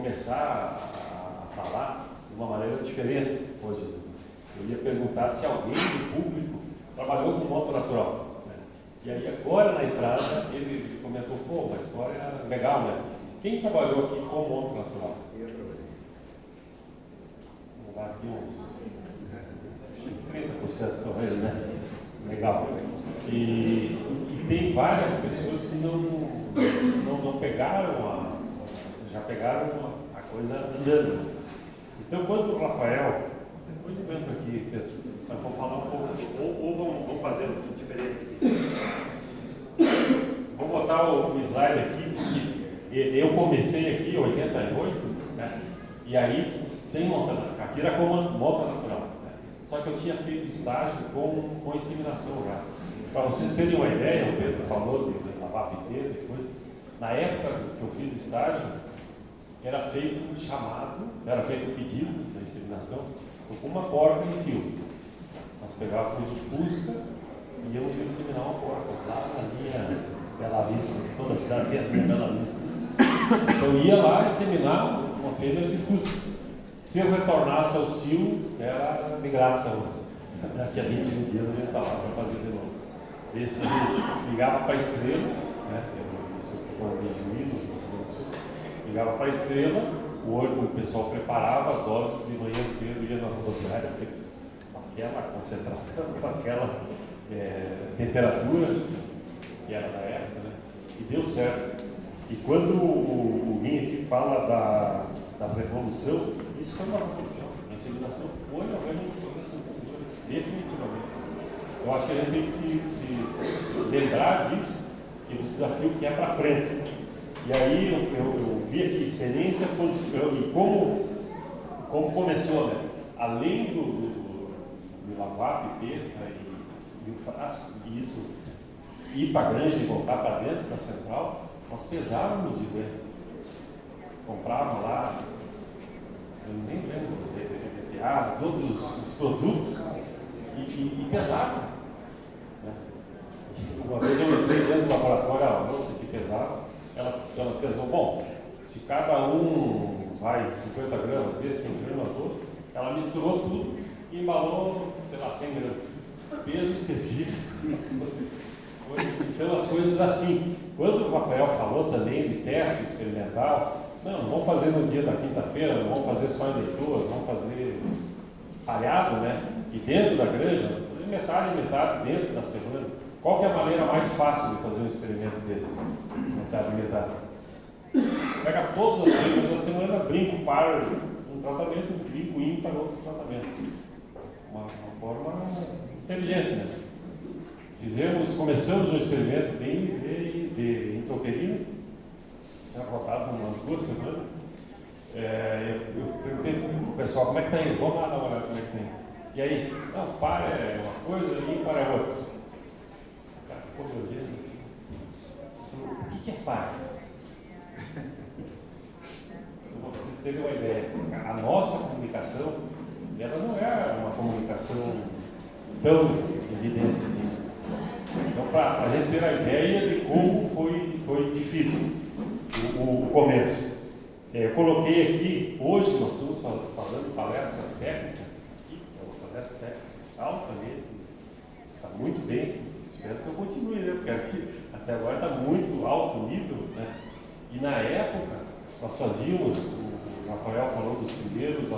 começar a falar de uma maneira diferente hoje. Eu ia perguntar se alguém do público trabalhou com moto natural, né? E aí agora na entrada ele comentou, pô, uma história legal, né? Quem trabalhou aqui com moto natural? Eu trabalhei. Vamos dar aqui uns 30% talvez, né? Legal. E tem várias pessoas que não pegaram já pegaram a coisa andando. Então quando o Rafael, depois eu entro aqui, Pedro, mas vou falar um pouco, ou vamos fazer diferente aqui. Vou botar o slide aqui, porque eu comecei aqui em 88, né? E aí, sem monta natural, aqui era como monta natural, né? Só que eu tinha feito estágio com inseminação já. Para vocês terem uma ideia, o Pedro falou de lavar piteira e coisa. Na época que eu fiz estágio, era feito um chamado, era feito um pedido da inseminação, com uma porca em cio. Nós pegávamos o Fusca e íamos inseminar uma porca lá na linha Bela Vista, toda a cidade tem a linha Bela Vista. Então eu ia lá inseminar uma fêmea de Fusca. Se eu retornasse ao cio, era de graça. Daqui a 21 dias a gente estava lá para fazer de novo. Esse ligava para a estrela, né? Isso aqui foi um Juízo, ligava para a estrela, o pessoal preparava as doses de manhã cedo, ia na rodoviária, com aquela concentração, com aquela temperatura que era da época, né? E deu certo. E quando o Guinho aqui fala da revolução, isso foi uma revolução. A inseminação foi uma revolução da agricultura, definitivamente. Eu acho que a gente tem que se lembrar disso e do desafio que é para frente. E aí eu vi aqui experiência positiva e como começou, né? Além de lavar a pipeta e o frasco, e isso ir para a granja e voltar para dentro da central, nós pesávamos de dentro. Comprava lá, eu nem lembro, DTA, todos os produtos e pesava. Né? Uma vez eu entrei dentro do laboratório, a moça que pesava, ela pesou, bom, se cada um vai 50 gramas desse, 100 gramas do outro, ela misturou tudo e embalou, sei lá, 100 gramas. Peso específico. Então as coisas assim. Quando o Rafael falou também de teste experimental, não vamos fazer no dia da quinta-feira, não vamos fazer só em leitoas, vamos fazer palhado, né? E dentro da granja, metade e metade dentro da semana. Qual que é a maneira mais fácil de fazer um experimento desse? Metade e metade. Pega todas as vezes da semana, brinco par um tratamento, brinco ímpar outro tratamento. Uma forma inteligente, né? Começamos um experimento de intrauterina, tinha rodado umas 2 semanas. Eu perguntei para o pessoal como é que está indo, vamos lá dar uma olhada como é que está indo. E aí, não, par é uma coisa e ímpar é outra. O cara ficou me olhando assim. Falou, o que é par? Para vocês terem uma ideia, a nossa comunicação, ela não é uma comunicação tão evidente assim. Então, para a gente ter a ideia de como foi difícil o começo. Eu coloquei aqui, hoje nós estamos falando de palestras técnicas, aqui, é uma palestra técnica altamente, está muito bem, espero que eu continue, né? Porque aqui até agora está muito alto nível, né? E na época, nós fazíamos, o Rafael falou dos primeiros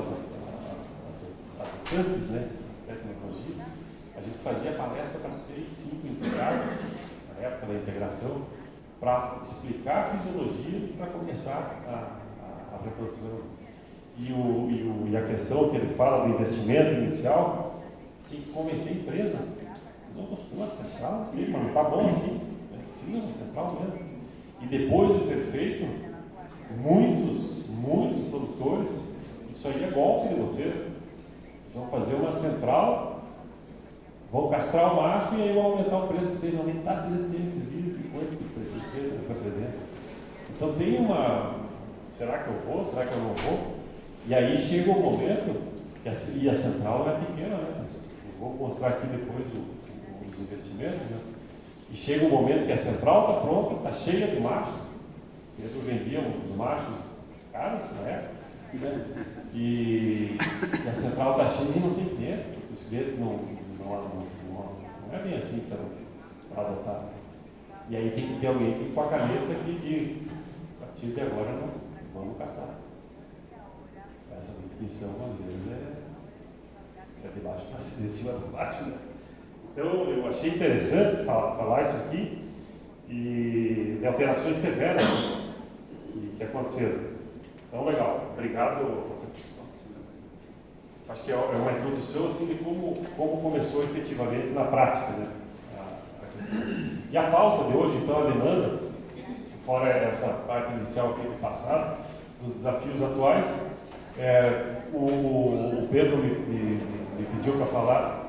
habitantes, né? Das tecnologias. A gente fazia palestra para 6, 5 integrados, na época da integração, para explicar a fisiologia e para começar a reprodução. E a questão que ele fala do investimento inicial, tinha que convencer a empresa. Vocês não costumam central assim, mas não está bom assim. Sim, é central mesmo. E depois de ter feito, muitos produtores, isso aí é golpe de vocês. Vocês vão fazer uma central, vão castrar o macho e aí vão aumentar o preço de vocês, aumentar o preço de vocês, vocês viram que quanto que representa. Então tem uma, será que eu vou, será que eu não vou? E aí chega o momento, e a central não é pequena, né? Eu vou mostrar aqui depois os investimentos, né? E chega o momento que a central está pronta, está cheia de machos. Eu vendia os machos caros na época, né? E a central da China não tem cliente, porque os clientes não é bem assim para adotar. E aí tem que ter alguém que com a caneta que diga, a partir de agora não vamos gastar. Essa definição às vezes é de baixo para cima, de cima para baixo, né? Então eu achei interessante falar isso aqui e de alterações severas que aconteceram. Então legal, obrigado. Acho que é uma introdução assim, de como começou efetivamente na prática, né, a questão. E a pauta de hoje, então, a demanda, fora essa parte inicial aqui do passado, dos desafios atuais, o Pedro me pediu para falar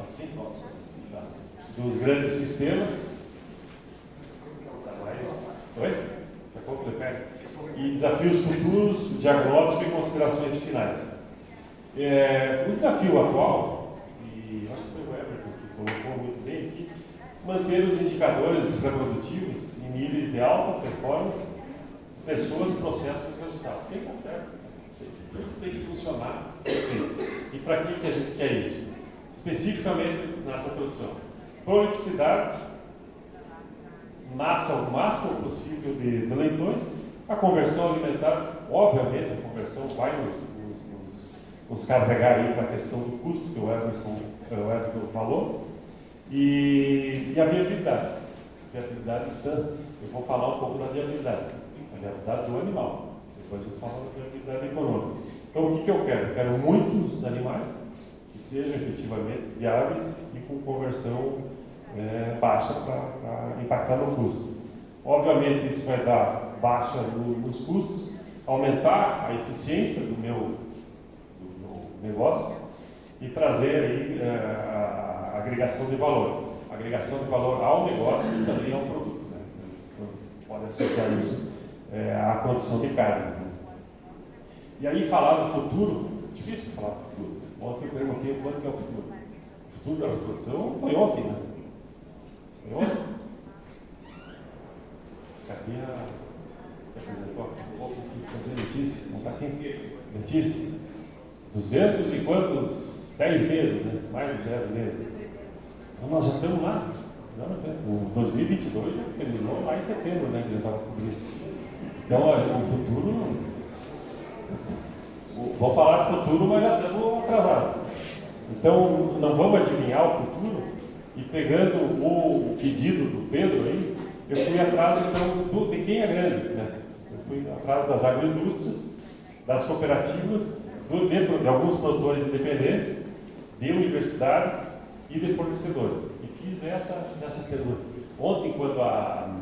assim, dos grandes sistemas. Oi? Daqui a pouco ele pega. E desafios futuros, diagnóstico e considerações finais. O desafio atual, e acho que foi o Everton que colocou muito bem aqui, manter os indicadores reprodutivos em níveis de alta performance, pessoas, processos e resultados. Tem que dar certo. Tudo tem que funcionar. E para que a gente quer isso? Especificamente na produção. Prolificidade, massa o máximo possível de leitões. A conversão alimentar, obviamente, a conversão vai nos carregar aí para a questão do custo que o Everton falou, e a viabilidade. Então, eu vou falar um pouco da viabilidade. A viabilidade do animal. Depois eu falo da viabilidade econômica. Então, o que eu quero? Eu quero muitos animais que sejam efetivamente viáveis e com conversão baixa para impactar no custo. Obviamente, isso vai dar baixa nos custos, aumentar a eficiência do meu negócio e trazer aí a agregação de valor. A agregação de valor ao negócio e também ao produto, né? Então, pode associar isso à produção de carnes, né? E aí falar do futuro, difícil falar do futuro. Ontem eu perguntei quanto que é o futuro. O futuro da produção foi ontem, né? Foi ontem. Cadê que apresentou? Letícia, não está aqui? Letícia, 200 e quantos? 10 meses, né? Mais de 10 meses. Então nós já estamos lá. O 2022 já terminou lá em setembro, né? Que já estava cobrindo. Então, olha, o futuro. Vou falar do futuro, mas já estamos atrasados. Então, não vamos adivinhar o futuro. E pegando o pedido do Pedro aí, eu fui atrás então de quem é grande, né? Eu fui atrás das agroindústrias, das cooperativas, de alguns produtores independentes, de universidades e de fornecedores. E fiz essa pergunta. Ontem, quando a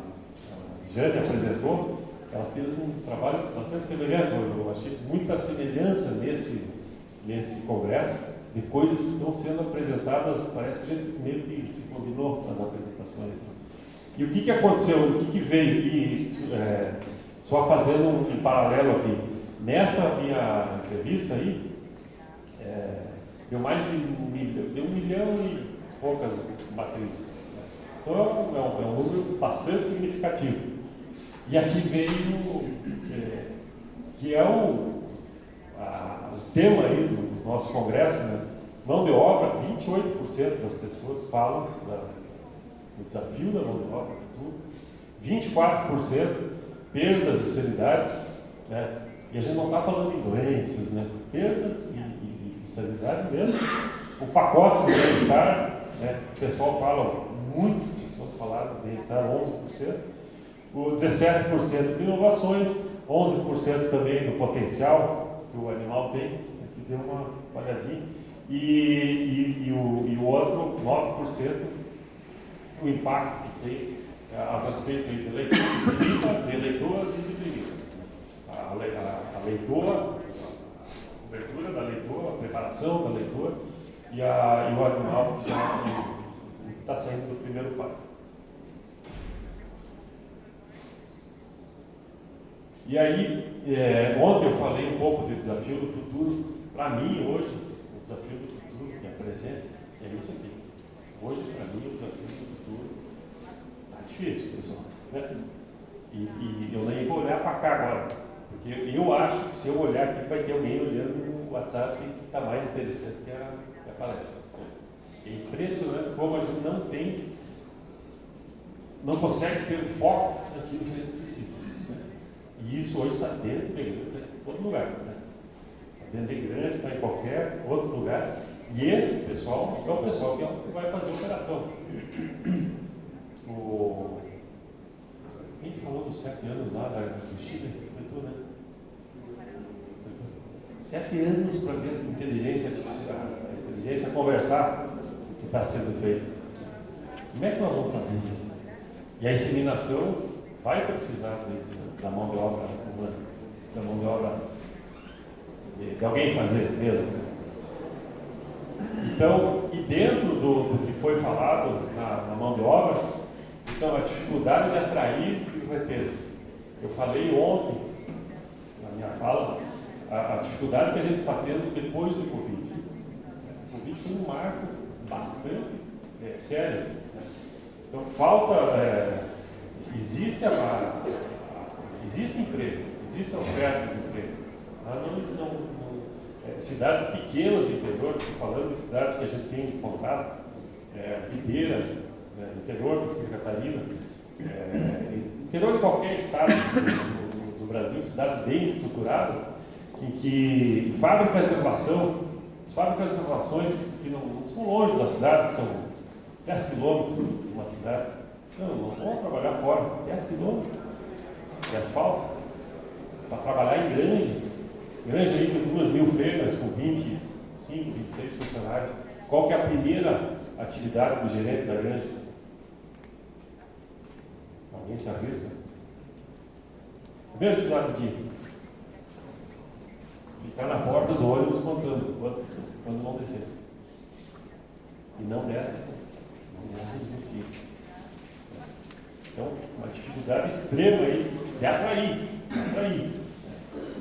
Jane apresentou, ela fez um trabalho bastante semelhante. Eu achei muita semelhança nesse congresso de coisas que estão sendo apresentadas. Parece que a gente meio que se combinou nas apresentações. E o que aconteceu? O que veio? E, só fazendo um paralelo aqui. Nessa minha entrevista aí, deu mais de 1 milhão e poucas matrizes. Então é um número bastante significativo. E aqui veio, que é o tema aí do nosso congresso, né? Mão de obra, 28% das pessoas falam do desafio da mão de obra no futuro, 24% perdas e sanidade, né? E a gente não está falando em doenças, né? Perdas e sanidade mesmo. O pacote do bem-estar, né? O pessoal fala, muitas pessoas falaram do bem-estar, 11%. O 17% de inovações, 11% também do potencial que o animal tem, que deu uma olhadinha, e o outro, 9%, o impacto que tem a respeito de leitoras e de primíparas. A leitoa, a cobertura da leitoa, a preparação da leitoa e o animal que já está saindo do primeiro parto. E aí, ontem eu falei um pouco de desafio do futuro. Para mim, hoje, o desafio do futuro que é presente é isso aqui. Hoje, para mim, o desafio do futuro está difícil, pessoal. Né? E eu nem vou olhar para cá agora, porque eu acho que se eu olhar aqui vai ter alguém olhando no WhatsApp que está mais interessante que a palestra. É impressionante como a gente não consegue ter o foco naquilo que a gente precisa. Né? E isso hoje está dentro de igreja, está em todo lugar. Né? Está dentro de igreja, está em qualquer outro lugar. E esse pessoal é o pessoal que vai fazer a operação. Quem falou dos 7 anos lá do Chile? Foi tu, né? 7 anos para ver a inteligência artificial, a inteligência conversar o que está sendo feito. Como é que nós vamos fazer isso? E a inseminação vai precisar da mão de obra humana, da mão de obra de alguém fazer mesmo. Então, e dentro do que foi falado na mão de obra, então a dificuldade de atrair e reter. Eu falei ontem, na minha fala, a dificuldade que a gente está tendo depois do Covid. O Covid foi um marco bastante sério. Né? Então, existe emprego, existe a oferta de emprego. Cidades pequenas do interior, estou falando de cidades que a gente tem contato, Videira, interior de Santa Catarina, interior de qualquer estado do Brasil, cidades bem estruturadas, em que fábricas de relação, as fábricas de relações que não são longe da cidade, são 10 quilômetros de uma cidade. Não vão trabalhar fora, 10 quilômetros de asfalto, para trabalhar em granjas. Granja aí de 2.000 freiras com 25, 26 funcionários. Qual que é a primeira atividade do gerente da granja? Alguém se arrisca? Primeira atividade do dia. Ficar na porta do ônibus contando quantos vão descer. E não desce os 25. Então, uma dificuldade extrema aí de atrair.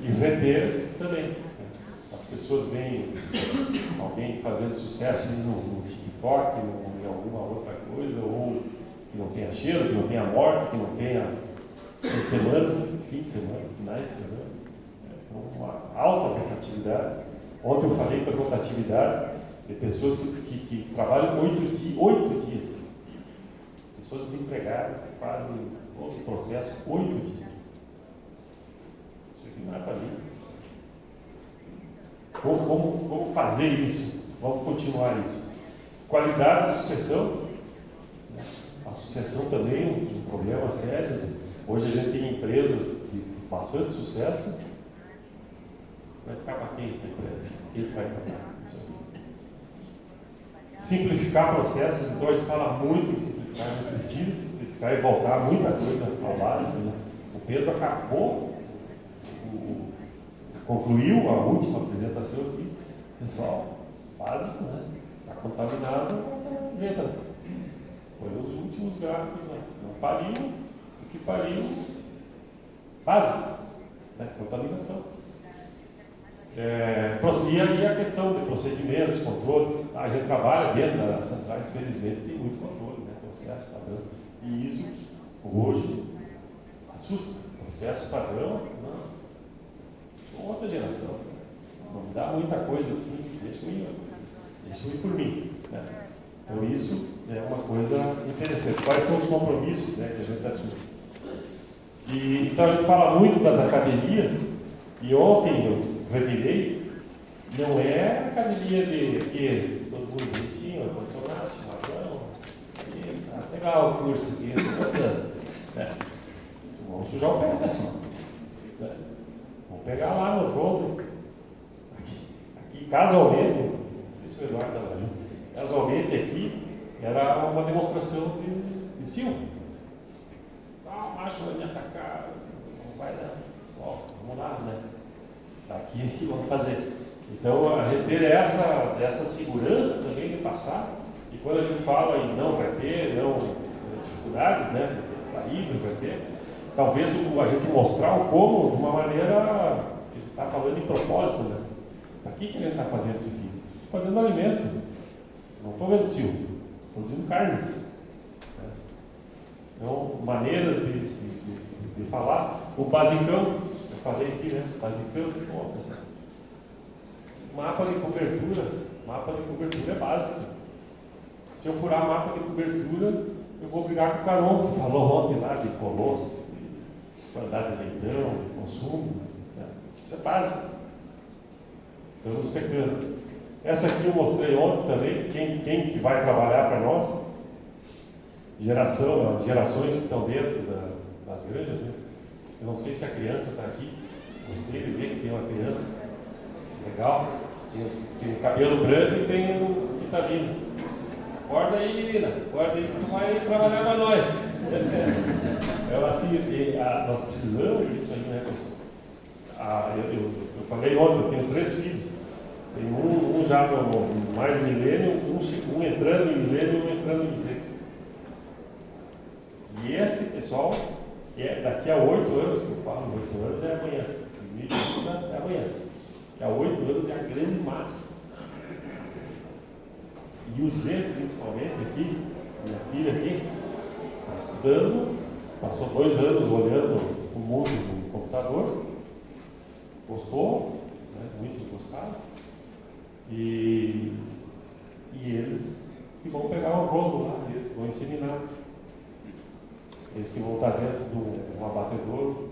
E reter também. As pessoas veem alguém fazendo sucesso no TikTok, em alguma outra coisa, ou que não tenha cheiro, que não tenha morte, que não tenha fim de semana, finais de semana. Uma alta rotatividade. Ontem eu falei da rotatividade de pessoas que trabalham 8 dias. Pessoas desempregadas que fazem todo o processo 8 dias. Isso aqui não é para mim. Como fazer isso? Vamos continuar isso. Qualidade de sucessão. A sucessão também é um problema sério. Hoje a gente tem empresas de bastante sucesso. Vai ficar para quem a empresa? Quem vai trabalhar isso aqui? Simplificar processos. Então a gente fala muito em simplificar. A gente precisa simplificar e voltar muita coisa ao básico. Né? O Pedro concluiu a última apresentação aqui. Pessoal, básico, né? Está contaminado, zebra. Foi os últimos gráficos, né? Não pariu, o que pariu, básico, né? Contaminação. E aí a questão de procedimentos, controle. A gente trabalha dentro das centrais, felizmente tem muito controle, né? Processo padrão. E isso, hoje, assusta. Processo padrão, não. Sou outra geração. Não me dá muita coisa assim, deixa eu ir por mim. Né? Então isso é uma coisa interessante. Quais são os compromissos, né, que a gente assume? Então a gente fala muito das academias, e ontem eu revirei, não é academia de que todo mundo bonitinho, ar-condicionado, chimarrão, tá legal o curso aqui, estou gostando. Né? Vamos sujar o pé, pessoal. Né? Vamos pegar lá no fundo, aqui casualmente, não sei se o Eduardo estava ali, casualmente aqui era uma demonstração de Silvio. O macho vai me atacar, não vai dar, pessoal, vamos lá, né? Aqui vamos fazer. Então a gente ter essa segurança também de passar, e quando a gente fala em não vai ter, dificuldades, né? Caído, vai ter, talvez a gente mostrar o como de uma maneira que a gente está falando em propósito, né? Para que a gente está fazendo isso aqui? Estou fazendo alimento, não estou vendo Silvio, estou produzindo carne. Né? Então, maneiras de de falar. O basicão, eu falei aqui, né? Basicão, pô, pessoal. Mapa de cobertura é básico. Se eu furar mapa de cobertura, eu vou brigar com o Caron, que falou ontem lá de colostro, de qualidade de leitão, de consumo. Né? Isso é básico. Estamos pecando. Essa aqui eu mostrei ontem também, quem que vai trabalhar para nós. As gerações que estão dentro das granjas, né? Eu não sei se a criança está aqui. Gostei de ver que tem uma criança. Legal. Tem o cabelo branco e tem o que está vindo. Acorda aí, menina. Acorda aí que tu vai trabalhar para nós. Então, assim, nós precisamos disso aí, né, pessoal? Eu falei ontem, eu tenho 3 filhos. Tem um já mais milênio, um entrando em milênio e um entrando em Z. E esse pessoal, daqui a 8 anos, que eu falo, 8 anos é amanhã. 2020 é amanhã. Daqui a 8 anos é a grande massa. E o Z, principalmente aqui, minha filha aqui, está estudando, passou 2 anos olhando o mundo do computador, gostou, né? Muitos gostaram, e eles que vão pegar o jogo lá, eles vão inseminar, eles que vão estar dentro de um abatedouro.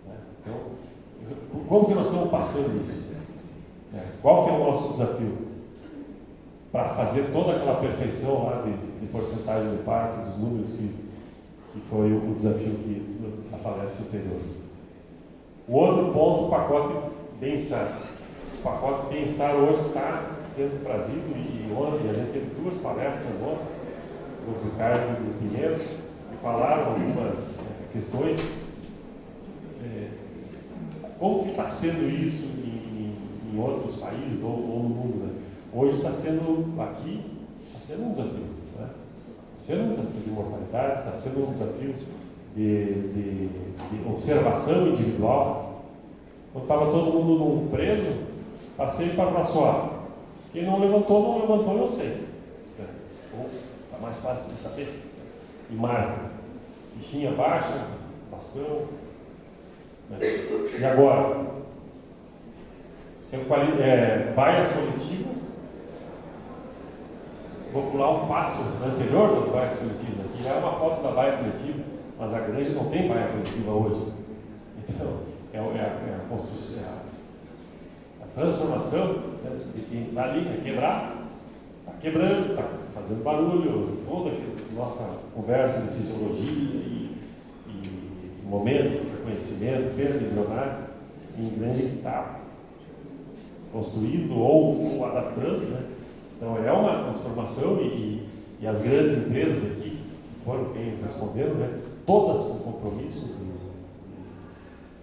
Né? Então, como que nós estamos passando isso? Qual que é o nosso desafio? Para fazer toda aquela perfeição lá de porcentagem de parto, dos números que foi o desafio da palestra anterior. O outro ponto, o pacote bem-estar. O pacote bem-estar hoje está sendo trazido, e ontem a gente teve 2 palestras ontem, do Ricardo e do Pinheiro, que falaram algumas questões. Como que está sendo isso em outros países ou no mundo, né? Hoje está sendo um desafio, né? Está sendo um desafio de mortalidade, está sendo um desafio de observação individual. Quando estava todo mundo num preso, passei para abraçoar. Quem não levantou, eu sei. Está mais fácil de saber. E marca. Fichinha baixa, bastão. Né? E agora? Tem baias coletivas. Vou pular um passo anterior das baias coletivas. Aqui já é uma foto da baia coletiva, mas a grande não tem baia coletiva hoje. Então, a construção, a transformação, né, de quem está ali, quer quebrar, está quebrando, está fazendo barulho, toda a nossa conversa de fisiologia e momento de reconhecimento, perda embrionária, em grande que está construindo ou adaptando, né? Então é uma transformação e as grandes empresas aqui, que foram quem responderam, né? Todas com compromisso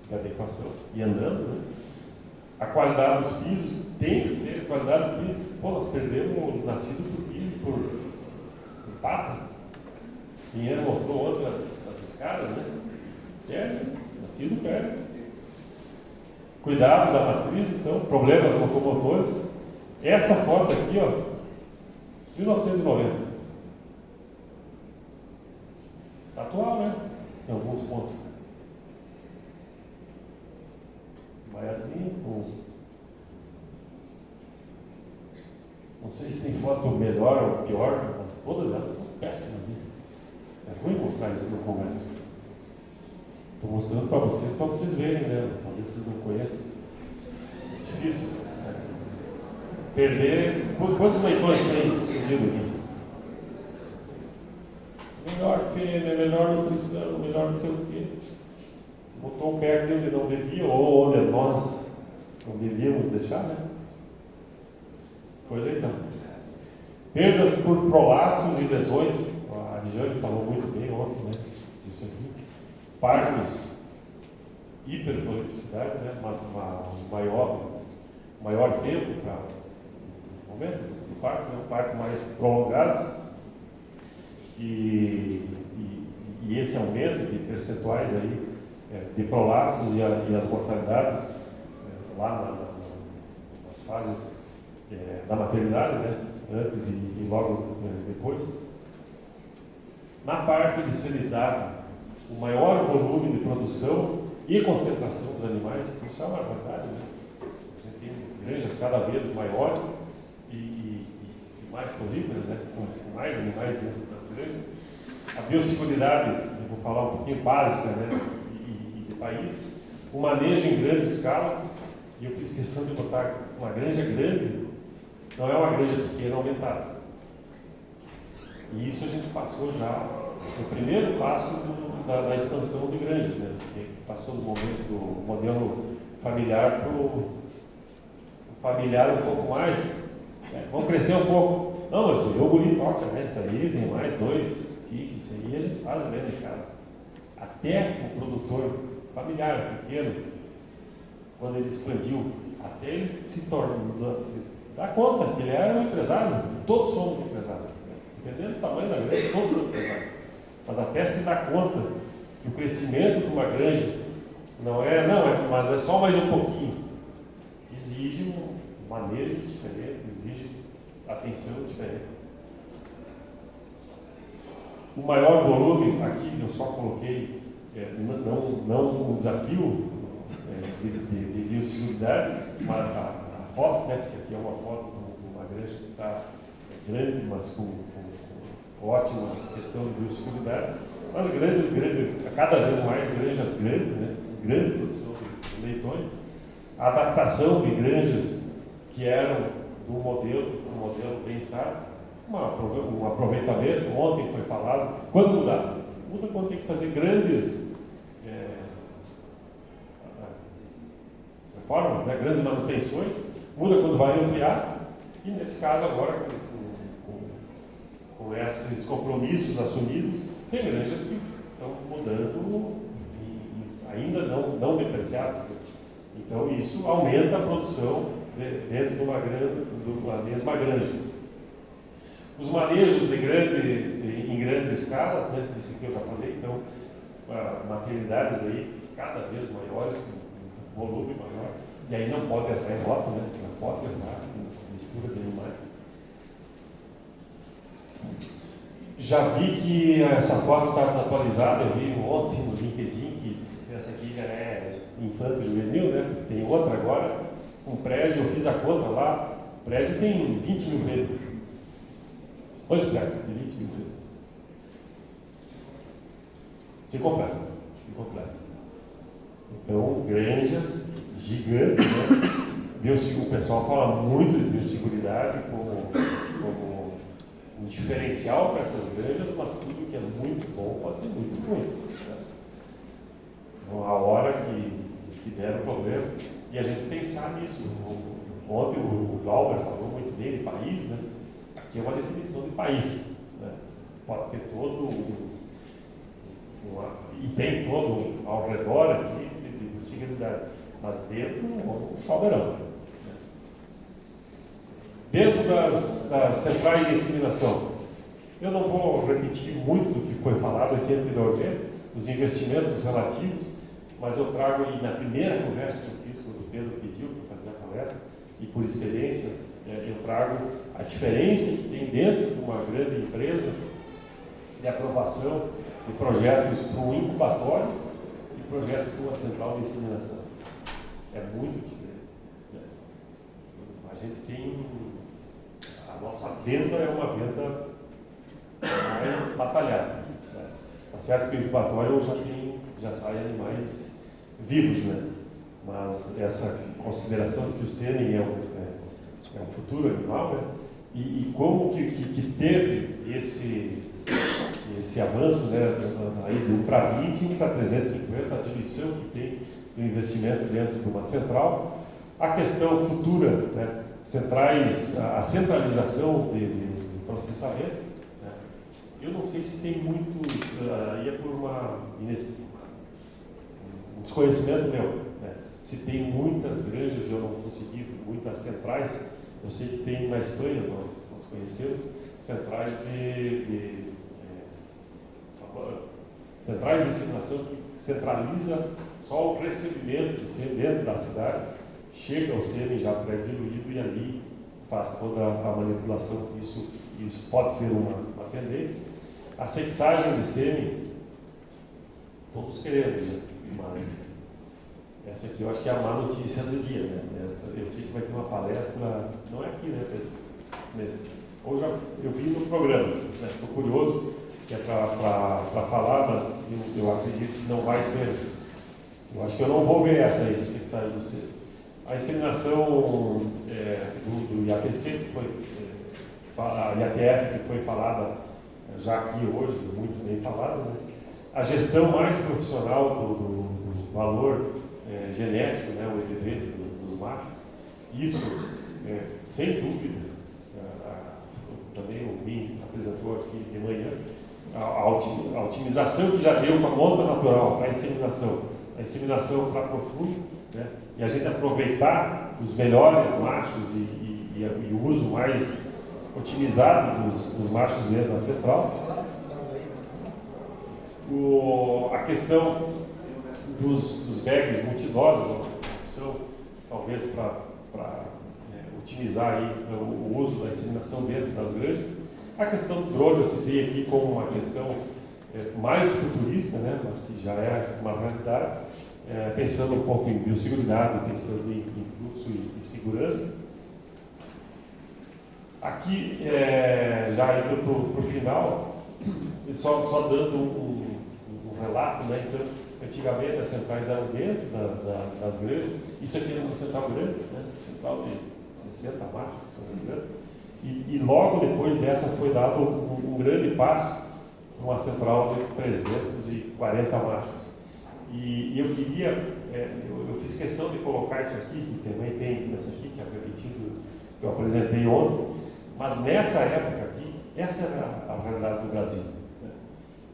de adequação e andando, né? A qualidade dos pisos tem que ser qualidade do piso. Pô, nós perdemos o nascido por piso, por pata. Pinheiro mostrou ontem as escadas, né? Perde, nascido perde. Cuidado da matriz, então, problemas locomotores. Essa foto aqui, ó, 1990. Tá atual, né? Em alguns pontos. Baiazinho com... Não sei se tem foto melhor ou pior, mas todas elas são péssimas. Né? É ruim mostrar isso no congresso. Estou mostrando para vocês verem, né? Talvez vocês não conheçam. É difícil. Perder. Quantos leitores tem escondido aqui? Melhor fêmea, melhor nutrição, melhor não sei o quê. Botou o pé onde não devia, ou onde nós não devíamos deixar, né? Foi leitão. Perda por prolapsos e lesões. A Diane falou muito bem ontem, né? Isso aqui. Partos, hiperprolificidade, né? Maior tempo para o momento do parto, né? Um parto mais prolongado. E esse aumento de percentuais aí, de prolapsos e as mortalidades lá nas fases da maternidade, né? Antes e logo depois. Na parte de sanidade o maior volume de produção e concentração dos animais. Isso é uma verdade, né? A gente tem granjas cada vez maiores e mais prolíferas, né? Com mais animais dentro das granjas. A biosseguridade, eu vou falar um pouquinho básica, né? E de país. O manejo em grande escala, e eu fiz questão de botar uma granja grande, não é uma granja pequena aumentada. E isso a gente passou já no primeiro passo da expansão de granjas, né? Passou do momento do modelo familiar para o familiar um pouco mais. Né? Vamos crescer um pouco. Não, mas o ioguri toca, né? Isso aí tem mais 2 quilos, isso aí a gente faz dentro de casa. Até o produtor familiar, pequeno, quando ele expandiu, até ele se dá conta que ele era um empresário. Todos somos empresários. Né? Dependendo do tamanho da granja, todos são empresários. Mas até se dar conta que o crescimento de uma granja mas é só mais um pouquinho. Exige um manejo diferente, exige atenção diferente. O maior volume, aqui eu só coloquei, não um desafio de biosseguridade, mas a foto, né, porque aqui é uma foto de uma granja que está grande, mas com ótima questão de biosseguridade. Mas cada vez mais granjas grandes, né, grande produção de leitões, a adaptação de granjas que eram do modelo bem-estar, um aproveitamento. Ontem foi falado, quando mudar? Muda quando tem que fazer grandes reformas, né, grandes manutenções, muda quando vai ampliar, e nesse caso agora, com esses compromissos assumidos, tem granjas que estão mudando e ainda não depreciado. Então isso aumenta a produção dentro de uma mesma granja. Os manejos em grandes escalas, né, isso que eu já falei, então, maternidades aí cada vez maiores, com volume maior, e aí não pode entrar em rota, né, não pode entrar em mistura de animais. Já vi que essa foto está desatualizada, eu vi ontem no LinkedIn que essa aqui já é infanto juvenil, né? Tem outra agora, um prédio, eu fiz a conta lá, o prédio tem 20 mil redes. 2 prédios de 20 mil redes. Se completa. Então, granjas gigantes, né? O pessoal fala muito de biosseguridade como um diferencial para essas granjas, mas tudo que é muito bom pode ser muito ruim. Né? Então, a hora que der o problema, e a gente pensar nisso. Ontem o Glauber falou muito bem de país, né? Aqui é uma definição de país. Né? Pode ter e tem todo ao redor aqui de biosseguridade, mas dentro o caldeirão. Né? Dentro das centrais de inseminação, eu não vou repetir muito do que foi falado aqui anteriormente, os investimentos relativos, mas eu trago aí na primeira conversa que eu fiz, quando o Pedro pediu para fazer a palestra, e por experiência, eu trago a diferença que tem dentro de uma grande empresa de aprovação de projetos para um incubatório e projetos para uma central de inseminação. É muito diferente. Né? A gente tem... A nossa venda é uma venda mais batalhada. Né? Tá certo que o incubatório já sai animais vivos, né? Mas essa consideração de que o sêmen é um futuro animal, né? E como que teve esse avanço, né, aí de 1 para 20, 1 para 350, a diluição que tem do investimento dentro de uma central, a questão futura, né, a centralização de processamento, né, eu não sei se tem muito, aí é por um desconhecimento meu, né, se tem muitas granjas, eu não consegui, muitas centrais. Eu sei que tem na Espanha, nós conhecemos, centrais centrais de inseminação que centraliza só o recebimento de sêmen dentro da cidade, chega ao sêmen já pré-diluído e ali faz toda a manipulação. Isso pode ser uma tendência. A sexagem de sêmen todos queremos, né? Mas essa aqui eu acho que é a má notícia do dia, né? Eu sei que vai ter uma palestra, não é aqui, né, Pedro? Ou já eu vi no programa, né? Estou curioso, que é para falar, mas eu acredito que não vai ser. Eu acho que eu não vou ver essa aí, você que sai do cedo. A inseminação do IAPC, que foi, a IATF, que foi falada já aqui hoje, muito bem falada, né? A gestão mais profissional do valor genético, né, o EVV dos machos, isso, sem dúvida, também o Min apresentou aqui de manhã, a otimização que já deu com a monta natural para a inseminação para profundo, né, e a gente aproveitar os melhores machos e o uso mais otimizado dos machos dentro da central. A questão dos bags multidoses, uma opção talvez para otimizar aí o uso da inseminação dentro das granjas. A questão do drone eu citei aqui como uma questão mais futurista, né, mas que já é uma realidade, pensando um pouco em biosseguridade, pensando em fluxo e segurança. Aqui, já indo para o final, só dando um relato, né? Então, antigamente as centrais eram dentro das granjas, isso aqui era uma central grande, né? Central de 60 machos, se não me engano, e logo depois dessa foi dado um grande passo para uma central de 340 machos. E eu queria, eu fiz questão de colocar isso aqui, e também tem essa aqui, que é repetido, que eu apresentei ontem, mas nessa época aqui, essa era a realidade do Brasil. Né?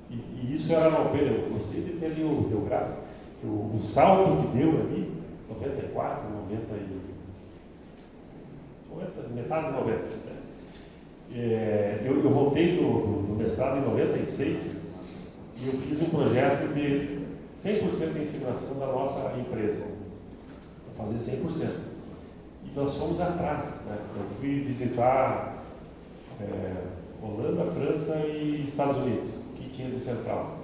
E isso era eu gostei de ter ali o gráfico, o salto que deu ali, 94, 90, metade de 90. Né? Eu voltei do mestrado em 96 e eu fiz um projeto de 100% de inseminação da nossa empresa, para fazer 100%. E nós fomos atrás. Né? Eu fui visitar Holanda, França e Estados Unidos, que tinha de central.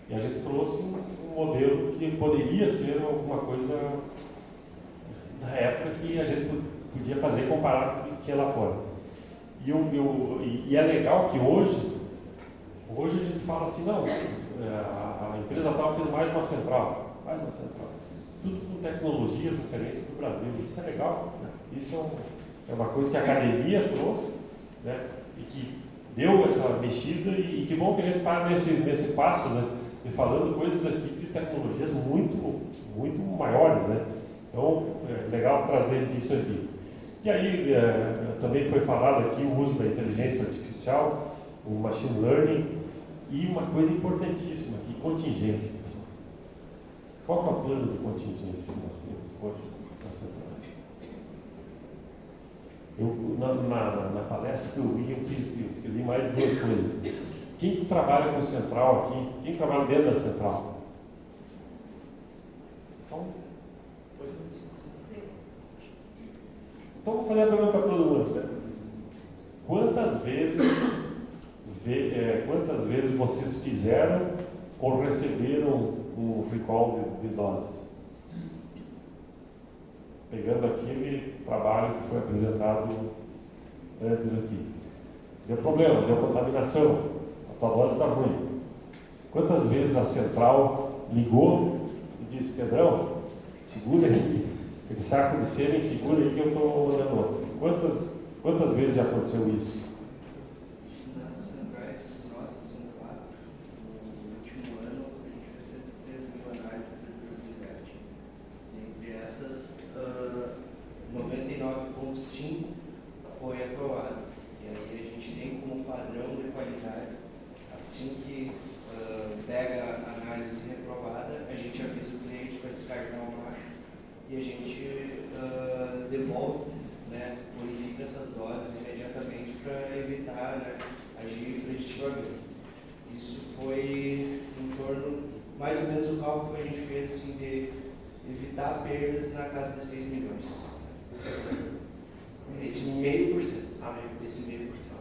E a gente trouxe um modelo que poderia ser alguma coisa na época que a gente podia fazer comparado com o que tinha lá fora. E é legal que hoje a gente fala assim, não, a empresa tal fez mais uma central. Tudo com tecnologia, referência do Brasil. Isso é legal, né? Isso é uma coisa que a academia trouxe, né? E que deu essa mexida, e que bom que a gente está nesse passo, né? E falando coisas aqui de tecnologias muito, muito maiores, né? Então, é legal trazer isso aqui. E aí, também foi falado aqui o uso da inteligência artificial, o machine learning, e uma coisa importantíssima aqui, contingência, pessoal. Qual é o plano de contingência que nós temos hoje na central? Na palestra que eu vi, eu escrevi mais duas coisas. Quem trabalha com central aqui? Quem trabalha dentro da central? Então, vou fazer a pergunta para todo mundo. Quantas vezes vocês fizeram ou receberam um recall de doses? Pegando aquele trabalho que foi apresentado antes aqui. Deu problema, deu contaminação, a tua dose está ruim. Quantas vezes a central ligou e disse, Pedrão, segura aí, aquele saco de sêmen, segura aí que eu estou olhando outro. Quantas vezes já aconteceu isso? Nas centrais nossas são 4. No último ano a gente fez 3.000 análises de durabilidade. Entre essas, 99,5 foi aprovado. E aí a gente tem como padrão de qualidade, assim que pega a análise reprovada, a gente avisa o cliente para descartar o macho e a gente devolve, né, purifica essas doses imediatamente para evitar, né, agir preditivamente. Isso foi em torno, mais ou menos, o cálculo que a gente fez assim, de evitar perdas na casa de 6 milhões. Esse 0,5%. Esse 0,5%.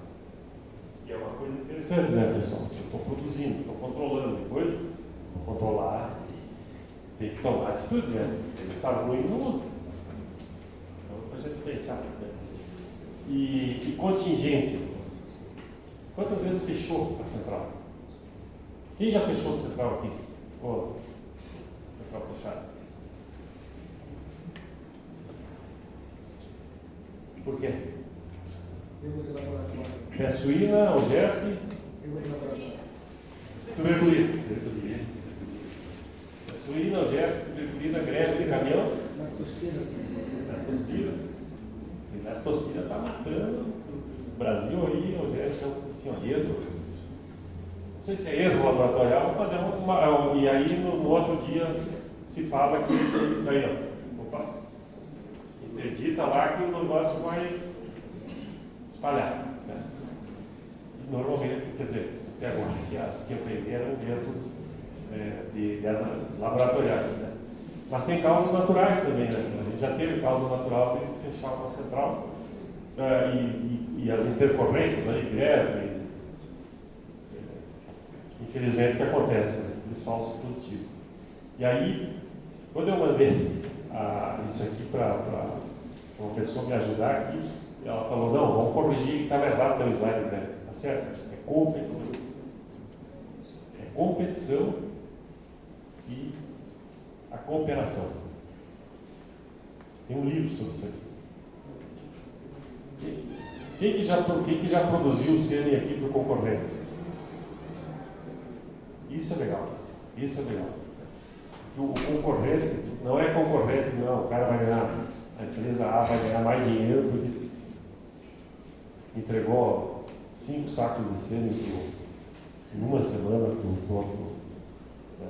Que é uma coisa interessante, né, pessoal? Se eu estou produzindo, estou controlando, depois controlar, tem que tomar atitude, né? Ele está ruim, não usa. Então, a gente pensar. Né? E contingência. Quantas vezes fechou a central? Quem já fechou a central aqui? Central fechada. Por quê? Peste suína, Algesp, tuberculina. Peste suína, Algesp, tuberculina, greve de caminhão. Leptospira. E leptospira está matando o Brasil aí, Algesp, assim, ó, erro. Não sei se é erro laboratorial, mas e aí no outro dia se fala que aí, ó, opa, interdita lá que o negócio vai espalhar. Né? Normalmente, quer dizer, até agora, que as que eu peguei eram métodos laboratoriais. Né? Mas tem causas naturais também. Né? A gente já teve causa natural de fechar uma central e as intercorrências, aí, greve, infelizmente, o que acontece, né? Os falsos positivos. E aí, quando eu mandei isso aqui para uma pessoa me ajudar aqui, ela falou, não, vamos corrigir que estava errado o teu slide, né? Tá certo? É competição. É competição e a cooperação. Tem um livro sobre isso aqui. Quem que já produziu o CN aqui para o concorrente? Isso é legal. Isso é legal. O concorrente não é concorrente, não. O cara vai ganhar, a empresa A vai ganhar mais dinheiro porque entregou 5 sacos de sêmen em uma semana para o outro. Né?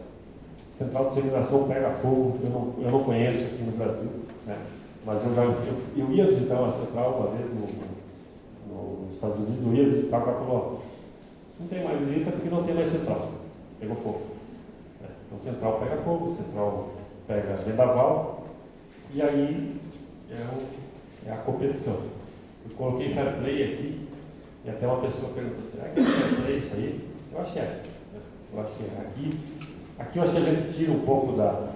Central de disseminação pega fogo, eu não conheço aqui no Brasil, né? Mas eu ia visitar uma central uma vez nos Estados Unidos, eu ia visitar, o cara falou, não tem mais visita porque não tem mais central, pegou fogo. Né? Então central pega fogo, central pega vendaval, e aí é a competição. Eu coloquei fair play aqui, e até uma pessoa perguntou, será que é fair play isso aí? Eu acho que é. Eu acho que é. Aqui eu acho que a gente tira um pouco da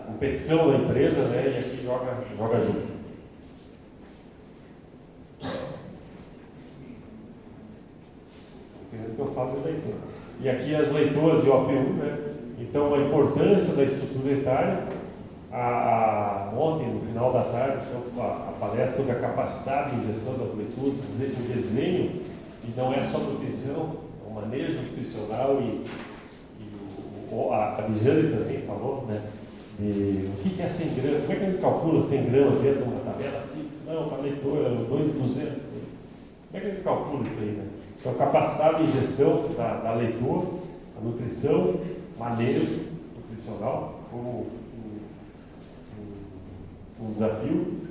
competição da empresa, né? E aqui joga junto. Que eu falo de leitura. E aqui as leitoras e o APU, né? Então a importância da estrutura etária. Ontem, no final da tarde, a palestra sobre a capacidade de gestão das leituras, o desenho, e não é só nutrição, é o manejo nutricional a Dijane também falou, né? O que é 100 gramas? Como é que a gente calcula 100 gramas dentro de uma tabela fixa? Não, para a leitora, 2.200. Como é que a gente calcula isso aí, né? Então, capacidade de gestão da leitura, a nutrição, manejo nutricional, como um desafio,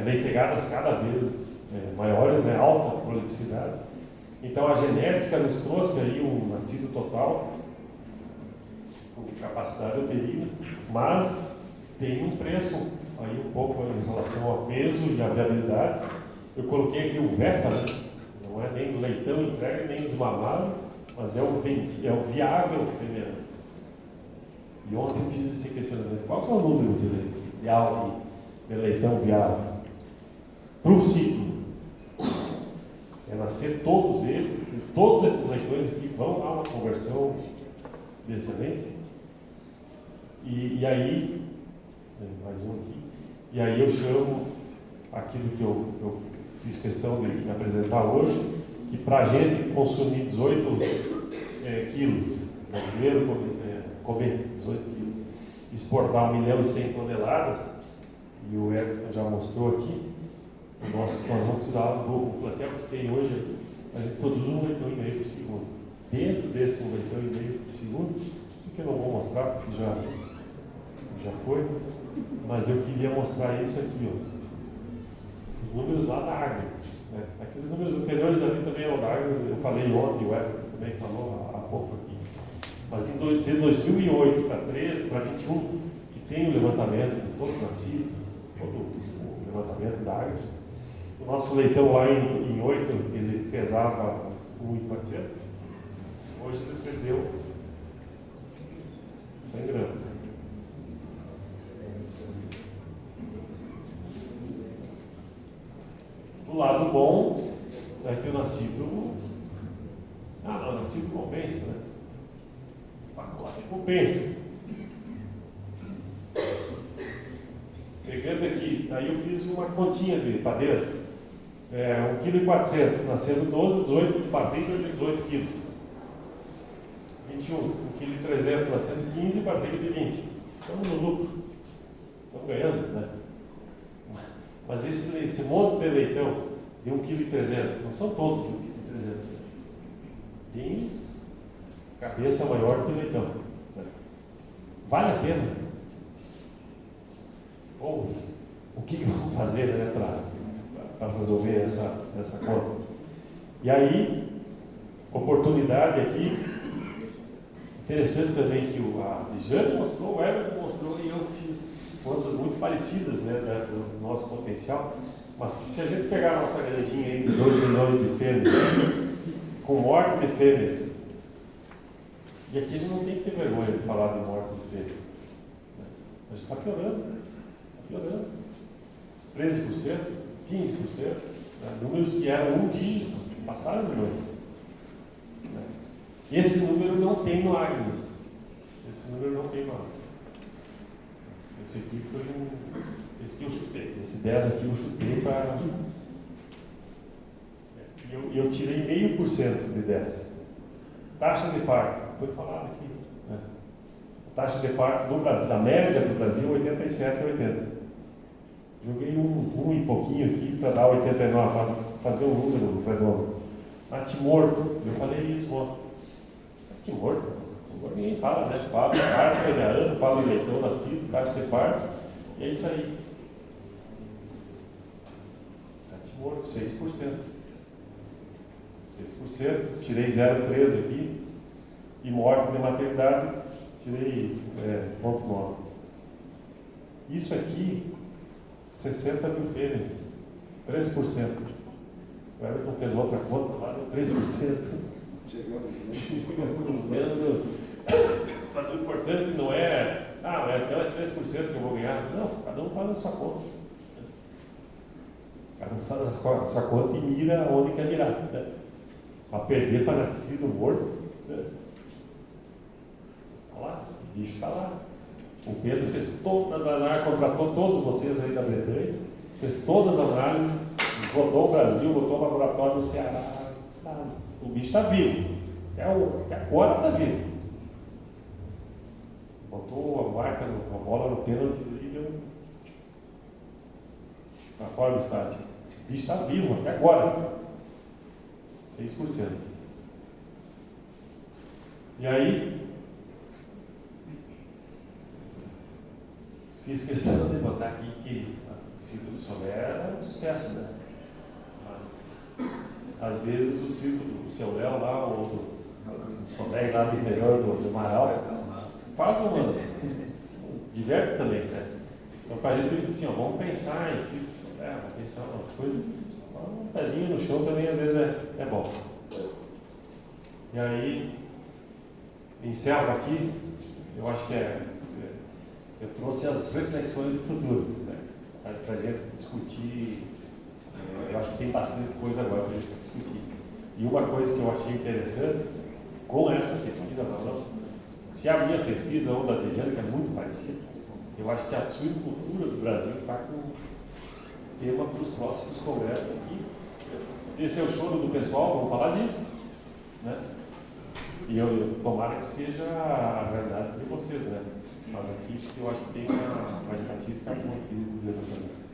leitegadas cada vez maiores, né? Alta prolificidade. Então, a genética nos trouxe aí um nascido total, com capacidade uterina, mas tem um preço aí um pouco em relação ao peso e à viabilidade. Eu coloquei aqui o VEFA, né? Não é nem leitão entrega, nem desmamado, mas é o viável feminino. E ontem eu fiz esse questionamento, qual que é o número de leitão viável? Para o ciclo. É nascer todos eles, e todos esses leitões aqui vão a uma conversão de excelência. E aí, mais um aqui, e aí eu chamo aquilo que eu fiz questão de apresentar hoje, que para a gente consumir 18 quilos, brasileiro comer 18 quilos, exportar 1.100.000 toneladas, e o Everton já mostrou aqui, nós vamos precisar do até porque tem hoje, a gente produz 1,5 leitão por segundo. Dentro desse 1,5 leitão por segundo, isso que eu não vou mostrar, porque já foi, mas eu queria mostrar isso aqui, ó. Os números lá da Agnes, né? Aqueles números anteriores ali também eram da Agnes, eu falei ontem, o Everton também falou há pouco aqui. Mas de 2008 para 13, para 21, que tem o levantamento de todos os nascidos, todo o levantamento da Agnes, o nosso leitão lá em 8, ele pesava 1.400, hoje ele perdeu 100 gramas. Do lado bom, é que o nascido. Não, o nascido compensa, né? Pacote compensa. Pegando aqui, aí eu fiz uma continha de padeira. 1,4 kg, nascendo 12, 18, barriga de 18 kg. 21, 1,3 kg, nascendo 15, barriga de 20. Estamos no lucro. Estamos ganhando, né? Mas esse monte de leitão de 1,3 kg, não são todos de 1,3 kg. Tem cabeça maior que o leitão. Vale a pena? Ou o que vamos fazer, né, para resolver essa conta? E aí, oportunidade aqui, interessante também que a Jane mostrou, o Everton mostrou, e eu fiz contas muito parecidas, né, do nosso potencial, mas que se a gente pegar a nossa grandinha aí de 2 milhões de fêmeas, com morte de fêmeas, e aqui a gente não tem que ter vergonha de falar de morte de fêmeas, né? A gente está piorando, né? Está piorando. 13%, 15%, né? Números que eram um dígito, passaram de 2. Né? Esse número não tem no Agnes. Esse número não tem no Agnes. Esse aqui foi esse que eu chutei. Esse 10 aqui eu chutei para. E eu tirei 0,5% de 10. Taxa de parto, foi falado aqui. Né? A taxa de parto do Brasil, da média do Brasil, 87 a 80. Joguei um e pouquinho aqui para dar 89, para fazer um número redondo. Natimorto, eu falei isso ontem. Natimorto? Ninguém fala, né? Fala de parto, ano, fala de leitão nascido, taxa de parto, e é isso aí. Natimorto, 6%. 6%, tirei 0,13 aqui, e morte de maternidade, tirei 0,9. Isso aqui, 60 mil fêmeas, 3%. O Everton fez outra conta lá, deu 3%. Cruzando. Mas o importante não é, então é 3% que eu vou ganhar. Não, cada um faz a sua conta. Cada um faz a sua conta e mira onde quer mirar. Né? Para perder para nascido morto. Né? Está lá, o bicho está lá. O Pedro fez todas as análises, contratou todos vocês aí da Bretanha, fez todas as análises, rodou o Brasil, botou o laboratório no Ceará. O bicho está vivo. Agora está vivo. Botou a marca, a bola no pênalti e deu para fora do estádio. O bicho está vivo até agora. 6%. E aí, fiz questão de botar aqui que o Circo do Solé era sucesso, né? Mas, às vezes, o Circo do Seu Léo lá, ou do Solé lá do interior do Amaral, faz umas. Diverte também, né? Então, para a gente, assim, vamos pensar em Circo do Solé, vamos pensar em umas coisas. Um pezinho no chão também, às vezes, é bom. E aí, encerro aqui, eu acho que eu trouxe as reflexões do futuro, né? Para a gente discutir. Eu acho que tem bastante coisa agora para a gente discutir. E uma coisa que eu achei interessante, com essa pesquisa, se a minha pesquisa ou da Dejane, que é muito parecida, eu acho que a suinocultura do Brasil está com tema para os próximos congressos aqui. Esse é o choro do pessoal, vamos falar disso. Né? E eu tomara que seja a realidade de vocês, né? Mas aqui eu acho que tem uma estatística muito levantamento.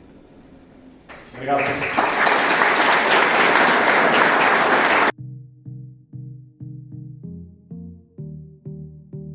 Obrigado.